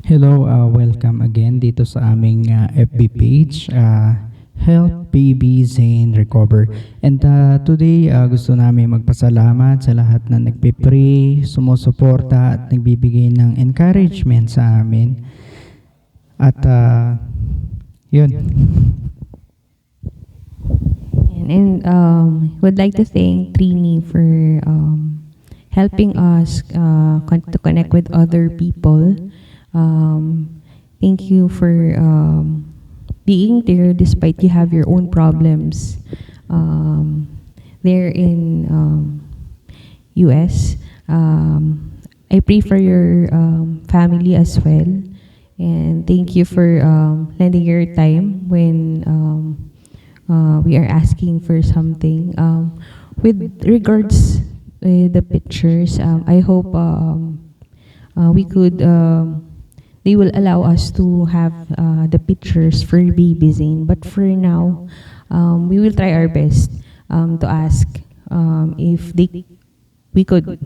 Hello, welcome again dito sa aming FB page, Help Baby Zane Recover. And today, gusto namin magpasalamat sa lahat na nagpipray, sumusuporta at nagbibigay ng encouragement sa amin. At yun. Would like to thank Trini for helping us to connect with other people. Thank you for being there despite you have your own problems there in US. I pray for your family as well, and thank you for lending your time when we are asking for something. With regards the pictures, I hope we could they will allow us to have the pictures for Baby Zane. But for now, we will try our best to ask if we could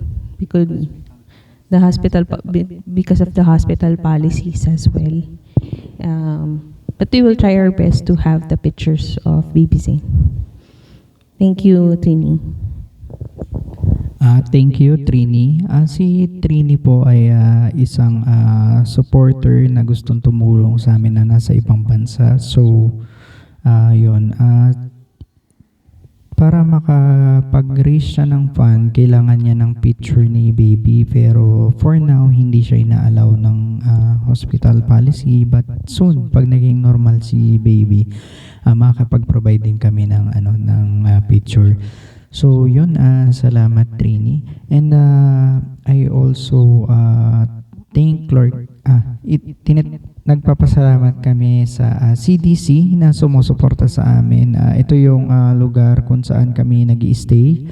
the hospital because of the hospital policies as well. But we will try our best to have the pictures of Baby Zane. Thank you, Trini. Thank you, Trini. Si Trini po ay isang supporter na gustong tumulong sa amin na nasa ibang bansa. So, yun. Para makapag-raise siya ng fund, kailangan niya ng picture ni baby. Pero for now, hindi siya ina-allow ng hospital policy. But soon, pag naging normal si baby, makakapag-provide din kami ng picture. So yun, salamat Trini. And I also thank Lord. Nagpapasalamat kami sa CDC na sumusuporta sa amin. Ito yung lugar kung saan kami nag-i-stay.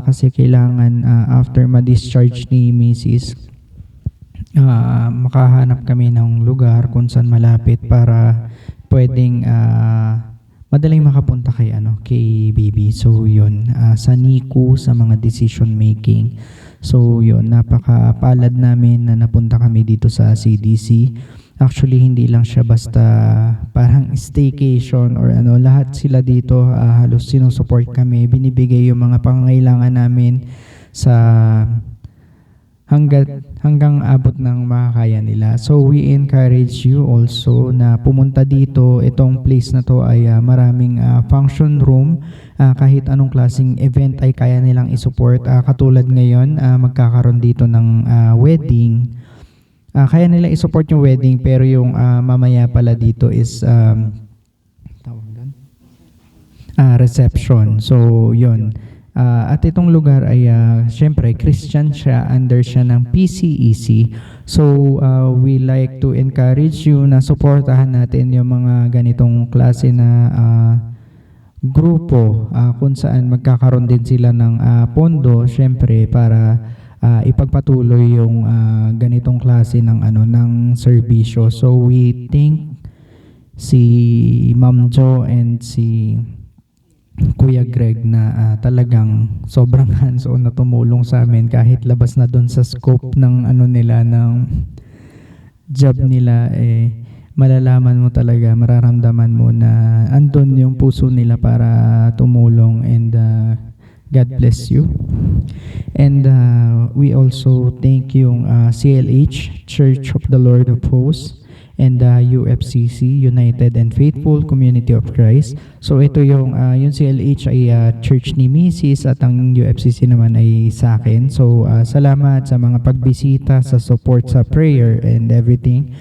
Kasi kailangan after ma-discharge ni Mrs. Makahanap kami ng lugar kung saan malapit para pwedeng madaling makapunta kay baby. So yun, sa NICU, sa mga decision making. So yun, napakapalad namin na napunta kami dito sa CDC. Actually, hindi lang siya basta parang staycation or lahat sila dito halos sinusupport kami. Binibigay yung mga pangangailangan namin sa hanggang abot ng makakaya nila. So we encourage you also na pumunta dito. Itong place na to ay maraming function room. Kahit anong klaseng event ay kaya nilang isupport. Katulad ngayon, magkakaroon dito ng wedding. Kaya nila isupport yung wedding, pero yung mamaya pala dito is reception. So yun. At itong lugar ay syempre Christian siya, under siya ng PCEC. So we like to encourage you na suportahan natin yung mga ganitong klase na grupo kung saan magkakaroon din sila ng pondo syempre para ipagpatuloy yung ganitong klase ng ng serbisyo. So we thank si Ma'am Jo and si Kuya Greg na talagang sobrang hands-on na tumulong sa amin kahit labas na doon sa scope ng nila, ng job nila, malalaman mo talaga, mararamdaman mo na andun yung puso nila para tumulong. And God bless you. And we also thank yung CLH, Church of the Lord of Hosts, and UFCC, United and Faithful Community of Christ. So ito yung CLH ay church ni Mrs. at ang UFCC naman ay sa akin. So salamat sa mga pagbisita, sa support sa prayer and everything.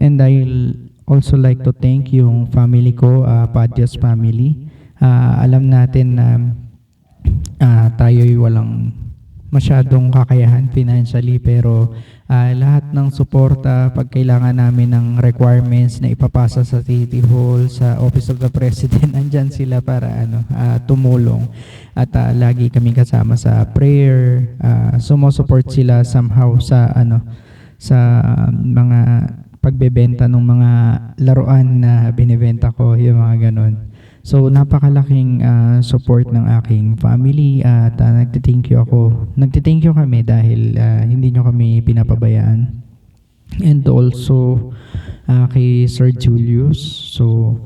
And I'll also like to thank yung family ko, Padias family. Alam natin na tayo'y walang masyadong kakayahan financially, pero lahat ng suporta pag kailangan namin ng requirements na ipapasa sa City Hall, sa Office of the President, andyan sila para tumulong. At lagi kami kasama sa prayer. Sumusupport sila somehow sa sa mga pagbebenta ng mga laruan na binibenta ko, yung mga ganun. So napakalaking support ng aking family at nagti-thank you kami dahil hindi nyo kami pinapabayaan. and also kay Sir Julius. So,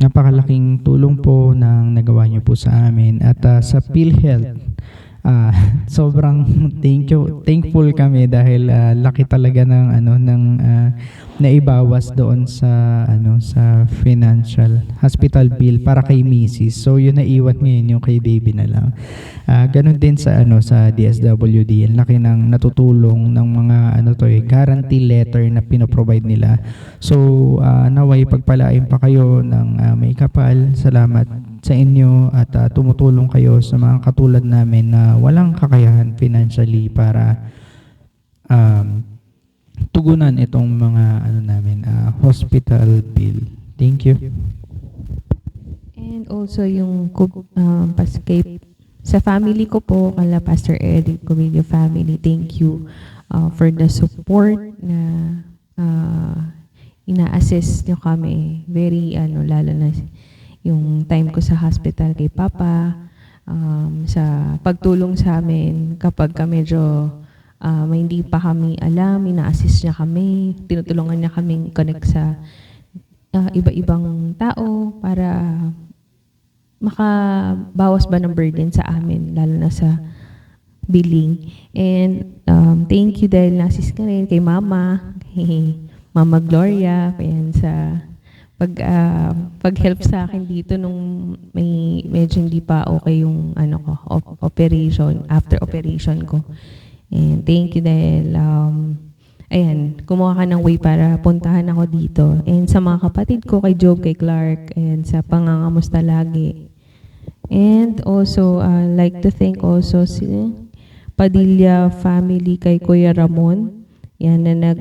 napakalaking tulong po ng nagawa niyo po sa amin. At sa PhilHealth, ah, sobrang thankful kami dahil laki talaga ng naibawas doon sa sa financial hospital bill para kay Mrs. So yun naiwan ngayon yung kay baby na lang. Ganun din sa sa DSWD, ang laki ng natutulong ng mga guarantee letter na pinoprovide nila. So naway pagpalain pa kayo ng may kapal. Salamat sa inyo at tumutulong kayo sa mga katulad namin na walang kakayahan financially para tugunan itong mga hospital bill. Thank you. And also yung sa family ko po, kala Pastor Eric Comilio family, thank you for the support na ina-assist nyo kami. Very lalo na yung time ko sa hospital kay Papa, sa pagtulong sa amin kapag medyo may hindi pa kami alam, ina-assist niya kami, tinutulungan niya kaming connect sa iba-ibang tao para makabawas ba ng burden sa amin, lalo na sa billing. And thank you dahil na-assist ka rin kay Mama, kay Mama Gloria, ayan, sa pag-help sa akin dito nung medyo hindi pa okay yung operation, after operation ko. And thank you dahil ayan, kumuha ka ng way para puntahan ako dito. And sa mga kapatid ko, kay Job, kay Clark, and sa pangangamusta lagi. And also, like to thank also si Padilla family kay Kuya Ramon. Yan na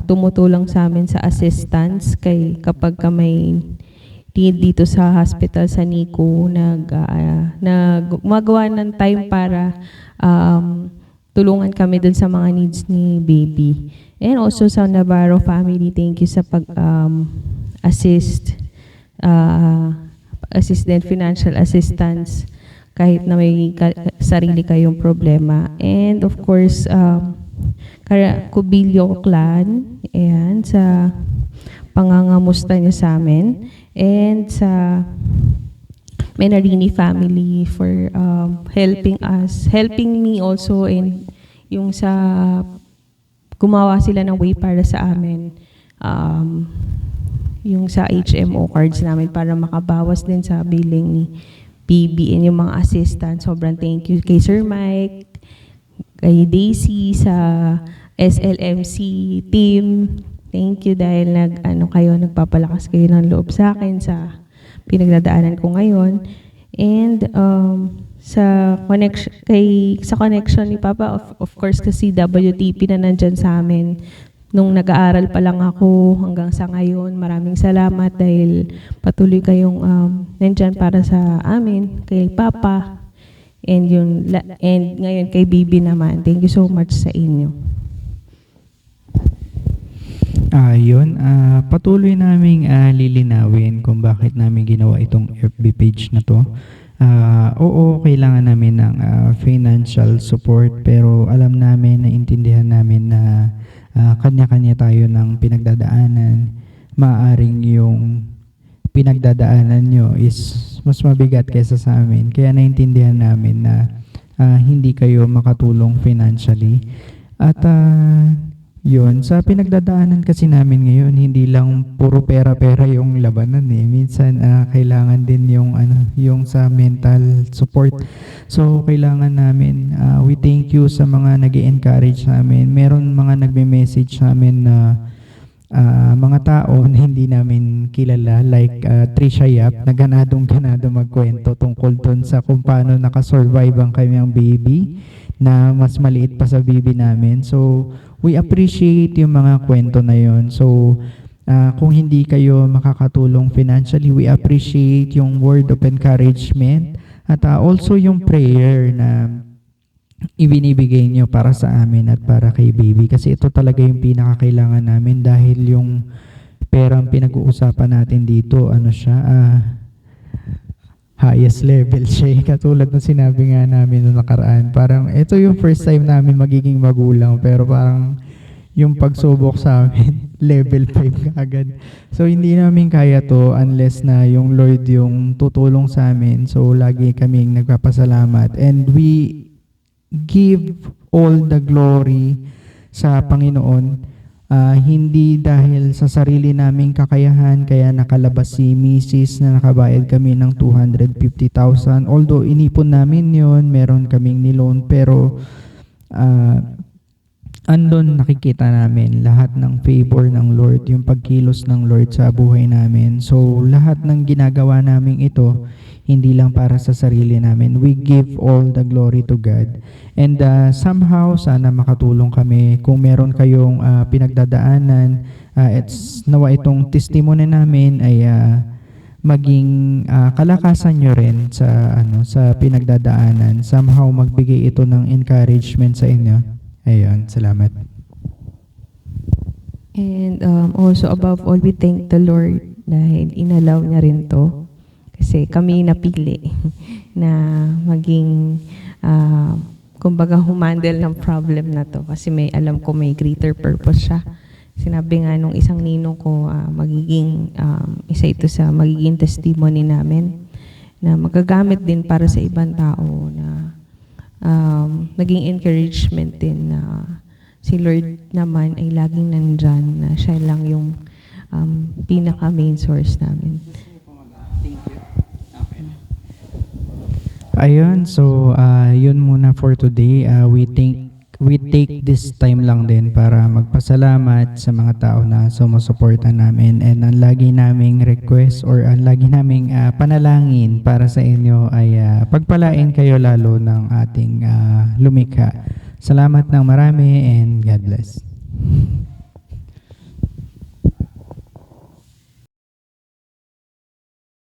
tumutulong sa amin sa assistance kapag may need dito sa hospital sa NICU, gumagawa ng time para tulungan kami dun sa mga needs ni baby. And also sa Navarro family, thank you sa assistant financial assistance kahit na may sarili kayong problema. And of course, Cubillo Clan, ayan, sa pangangamusta niyo sa amin. And sa Menarini family for helping me also in yung sa gumawa sila ng way para sa amin, yung sa HMO cards namin para makabawas din sa billing ni PB and yung mga assistant. Sobrang thank you kay Sir Mike, kay Daisy, sa SLMC team. Thank you dahil nagpapalakas kayo ng loob sa akin sa pinagdadaanan ko ngayon. And sa connection ni Papa, of course kasi WTP na nandyan sa amin nung nag-aaral pa lang ako hanggang sa ngayon. Maraming salamat dahil patuloy kayong nandyan para sa amin, kay Papa, and ngayon kay Bibi naman. Thank you so much sa inyo. Patuloy naming lilinawin kung bakit namin ginawa itong FB page na to. Oo, kailangan namin ng financial support, pero alam namin, naintindihan namin na kanya-kanya tayo ng pinagdadaanan. Maaring yung pinagdadaanan nyo is mas mabigat kaysa sa amin. Kaya naintindihan namin na hindi kayo makatulong financially. At yun, sa pinagdadaanan kasi namin ngayon, hindi lang puro pera-pera yung labanan eh. Minsan kailangan din yung sa mental support. So kailangan namin, we thank you sa mga nag-i-encourage namin. Meron mga nagme-message sa amin na mga tao na hindi namin kilala, like Trisha Yap, na ganadong-ganado magkwento tungkol dun sa kung paano nakasurvive ang kanyang baby na mas maliit pa sa baby namin. So we appreciate yung mga kwento na yon. So kung hindi kayo makakatulong financially, we appreciate yung word of encouragement at also yung prayer na ibinibigay nyo para sa amin at para kay baby. Kasi ito talaga yung pinakakailangan namin dahil yung perang pinag-uusapan natin dito, highest level siya. Katulad ng sinabi nga namin noong nakaraan. Parang ito yung first time namin magiging magulang, pero parang yung pagsubok sa amin, level 5 agad. So, hindi namin kaya to unless na yung Lord yung tutulong sa amin. So, lagi kaming nagpapasalamat. And we give all the glory sa Panginoon. Hindi dahil sa sarili naming kakayahan kaya nakalabas si Mrs. na nakabayad kami ng 250,000. Although inipon namin yon, meron kaming niloan, pero andon nakikita namin lahat ng favor ng Lord, yung pagkilos ng Lord sa buhay namin. So lahat ng ginagawa namin ito, hindi lang para sa sarili namin. We give all the glory to God. And somehow, sana makatulong kami. Kung meron kayong pinagdadaanan, nawa itong testimony namin ay maging kalakasan nyo rin sa pinagdadaanan. Somehow, magbigay ito ng encouragement sa inyo. Ayun, salamat. And also above all, we thank the Lord dahil inalaw niya rin to. Kasi kami napili na maging, kumbaga, humandle ng problem na to. Kasi alam ko may greater purpose siya. Sinabi nga nung isang ninong ko, magiging, isa ito sa magiging testimony namin na magagamit din para sa ibang tao na naging encouragement din na si Lord naman ay laging nandyan, na siya lang yung pinaka main source namin. Ayun, so yun muna for today. We take this time lang din para magpasalamat sa mga tao na sumusuporta namin, and ang lagi naming request or ang lagi naming panalangin para sa inyo ay pagpalain kayo lalo ng ating lumikha. Salamat ng marami and God bless.